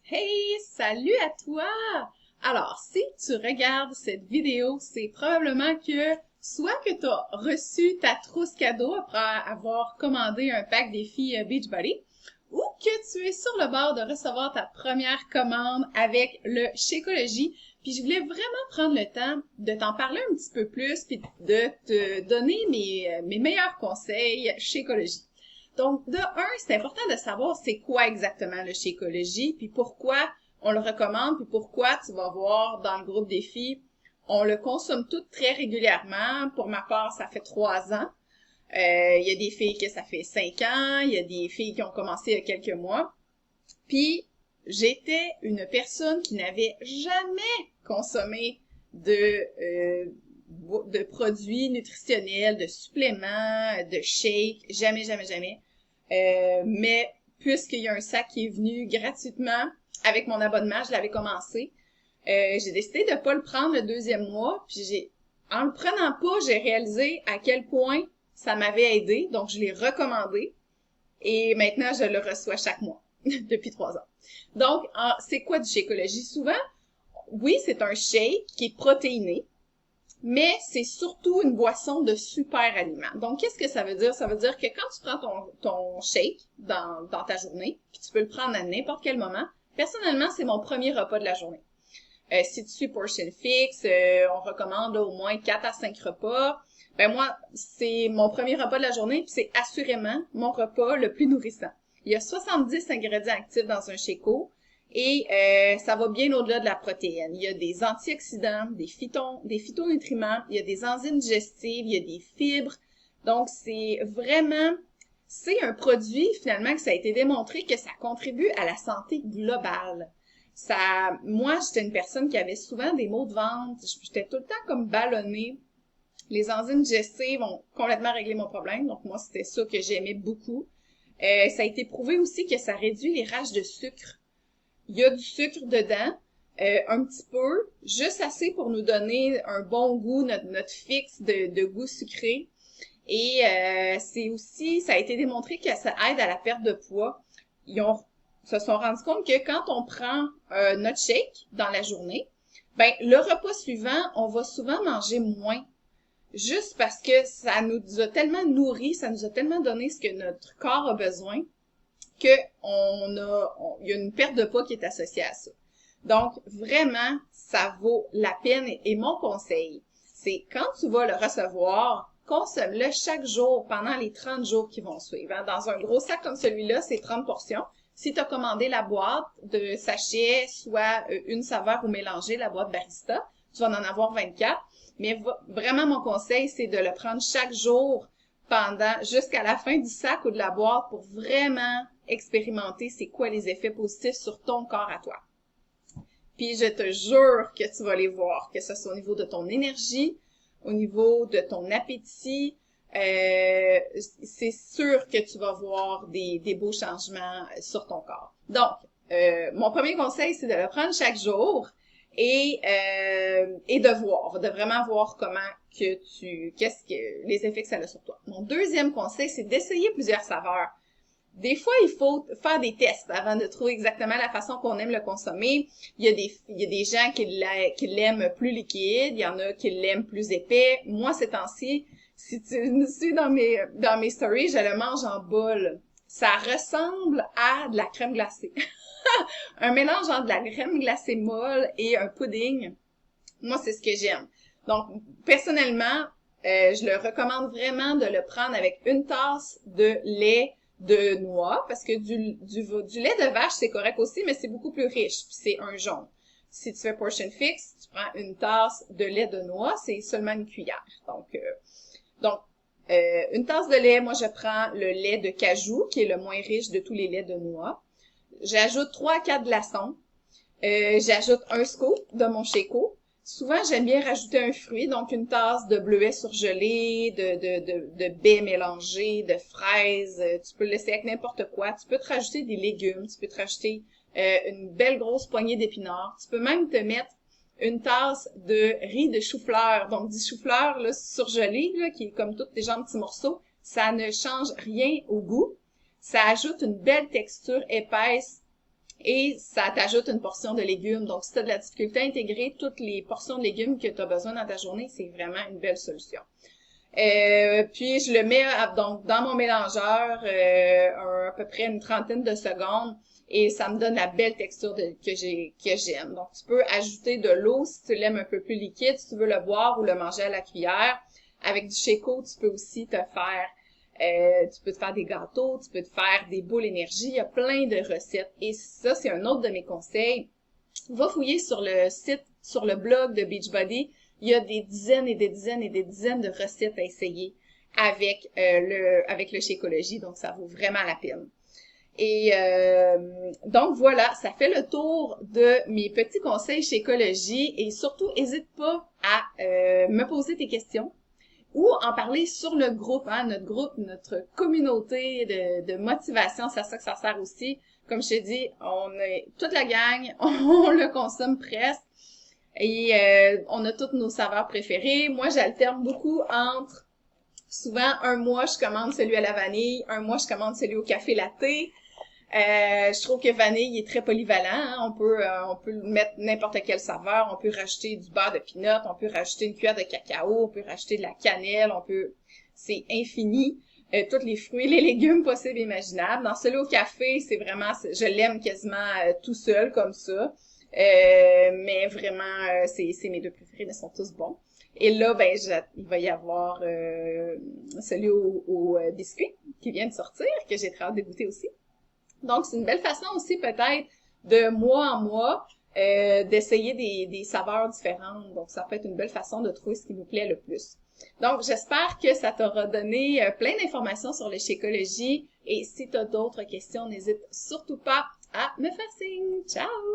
Hey, salut à toi! Alors, si tu regardes cette vidéo, c'est probablement que soit que tu as reçu ta trousse cadeau après avoir commandé un pack des filles Beachbody, ou que tu es sur le bord de recevoir ta première commande avec le Shakeology. Puis je voulais vraiment prendre le temps de t'en parler un petit peu plus, puis de te donner mes meilleurs conseils Shakeology. Donc, de un, c'est important de savoir c'est quoi exactement le Shakeology, puis pourquoi on le recommande, puis pourquoi tu vas voir dans le groupe des filles, on le consomme toutes très régulièrement. Pour ma part, ça fait 3 ans. Il y a des filles que ça fait 5 ans, il y a des filles qui ont commencé il y a quelques mois. Puis, j'étais une personne qui n'avait jamais consommé de produits nutritionnels, de suppléments, de shakes, jamais, jamais, jamais. Mais puisqu'il y a un sac qui est venu gratuitement avec mon abonnement, je l'avais commencé. J'ai décidé de pas le prendre le deuxième mois, puis en le prenant pas, j'ai réalisé à quel point ça m'avait aidé, donc je l'ai recommandé et maintenant je le reçois chaque mois depuis 3 ans. Donc, c'est quoi du Shakeology? Souvent, oui, c'est un shake qui est protéiné, mais c'est surtout une boisson de super aliment. Donc, qu'est-ce que ça veut dire? Ça veut dire que quand tu prends ton shake dans ta journée, puis tu peux le prendre à n'importe quel moment, personnellement, c'est mon premier repas de la journée. Si tu suis Portion Fix, on recommande au moins 4 à 5 repas. Ben moi, c'est mon premier repas de la journée, puis c'est assurément mon repas le plus nourrissant. Il y a 70 ingrédients actifs dans un Shake-O et ça va bien au-delà de la protéine. Il y a des antioxydants, des phytonutriments, il y a des enzymes digestives, il y a des fibres. Donc, c'est un produit finalement que ça a été démontré que ça contribue à la santé globale. Moi, j'étais une personne qui avait souvent des maux de ventre. J'étais tout le temps comme ballonnée. Les enzymes digestives ont complètement réglé mon problème. Donc, moi, c'était ça que j'aimais beaucoup. Ça a été prouvé aussi que ça réduit les rages de sucre. Il y a du sucre dedans, un petit peu, juste assez pour nous donner un bon goût, notre fixe de goût sucré. Et ça a été démontré que ça aide à la perte de poids. Se sont rendus compte que quand on prend notre shake dans la journée, ben le repas suivant, on va souvent manger moins. Juste parce que ça nous a tellement nourri, ça nous a tellement donné ce que notre corps a besoin, que il y a une perte de poids qui est associée à ça. Donc, vraiment, ça vaut la peine. Et mon conseil, c'est quand tu vas le recevoir, consomme-le chaque jour pendant les 30 jours qui vont suivre. Dans un gros sac comme celui-là, c'est 30 portions. Si tu as commandé la boîte de sachets, soit une saveur ou mélangée, la boîte barista, tu vas en avoir 24. Mais vraiment, mon conseil, c'est de le prendre chaque jour jusqu'à la fin du sac ou de la boîte pour vraiment expérimenter c'est quoi les effets positifs sur ton corps à toi. Puis je te jure que tu vas les voir, que ce soit au niveau de ton énergie, au niveau de ton appétit, c'est sûr que tu vas voir des beaux changements sur ton corps. Donc, mon premier conseil, c'est de le prendre chaque jour et de vraiment voir les effets que ça a sur toi. Mon deuxième conseil, c'est d'essayer plusieurs saveurs. Des fois, il faut faire des tests avant de trouver exactement la façon qu'on aime le consommer. Il y a des gens qui l'aiment plus liquide, il y en a qui l'aiment plus épais. Moi, ces temps-ci, si tu me suis dans mes stories, je le mange en bol. Ça ressemble à de la crème glacée. Un mélange entre de la crème glacée molle et un pudding. Moi, c'est ce que j'aime. Donc, personnellement, je le recommande vraiment de le prendre avec une tasse de lait de noix, parce que du lait de vache, c'est correct aussi, mais c'est beaucoup plus riche, puis c'est un jaune. Si tu fais Portion Fix, tu prends une tasse de lait de noix, c'est seulement une cuillère. Donc, une tasse de lait, moi, je prends le lait de cajou, qui est le moins riche de tous les laits de noix. J'ajoute 3 à 4 glaçons. J'ajoute un scoop de mon Shake-O. Souvent, j'aime bien rajouter un fruit, donc une tasse de bleuets surgelés, de baies mélangées, de fraises. Tu peux le laisser avec n'importe quoi. Tu peux te rajouter des légumes, tu peux te rajouter une belle grosse poignée d'épinards. Tu peux même te mettre une tasse de riz de chou-fleur, donc du chou-fleur là, surgelé, là, qui est comme tous déjà en petits morceaux. Ça ne change rien au goût. Ça ajoute une belle texture épaisse et ça t'ajoute une portion de légumes. Donc, si tu as de la difficulté à intégrer toutes les portions de légumes que tu as besoin dans ta journée, c'est vraiment une belle solution. Puis, je le mets donc dans mon mélangeur à peu près une trentaine de secondes et ça me donne la belle texture que j'aime. Donc, tu peux ajouter de l'eau si tu l'aimes un peu plus liquide, si tu veux le boire ou le manger à la cuillère. Avec du Shake-Ko, tu peux aussi te faire des gâteaux, tu peux te faire des boules énergie, il y a plein de recettes. Et ça, c'est un autre de mes conseils. Va fouiller sur le site, sur le blog de Beachbody. Il y a des dizaines et des dizaines et des dizaines de recettes à essayer avec le Shakeology, donc ça vaut vraiment la peine. Et donc voilà, ça fait le tour de mes petits conseils Shakeology et surtout, n'hésite pas à me poser tes questions ou en parler sur le groupe, hein, notre groupe, notre communauté de motivation, c'est à ça que ça sert aussi. Comme je t'ai dit, on est toute la gang, on le consomme presque. Et on a toutes nos saveurs préférées. Moi, j'alterne beaucoup entre, souvent, un mois, je commande celui à la vanille, un mois, je commande celui au café latte. Je trouve que vanille est très polyvalent. Hein. On peut mettre n'importe quelle saveur. On peut rajouter du beurre de peanut, on peut rajouter une cuillère de cacao, on peut rajouter de la cannelle, c'est infini. Tous les fruits, les légumes possibles et imaginables. Dans celui au café, c'est vraiment, je l'aime quasiment tout seul comme ça. Mais vraiment, c'est mes deux préférés, mais ils sont tous bons. Et là, il va y avoir celui au biscuit qui vient de sortir, que j'ai très hâte de goûter aussi. Donc, c'est une belle façon aussi peut-être de mois en mois d'essayer des saveurs différentes. Donc, ça peut être une belle façon de trouver ce qui nous plaît le plus. Donc, j'espère que ça t'aura donné plein d'informations sur le Shakeology. Et si tu as d'autres questions, n'hésite surtout pas à me faire signe. Ciao!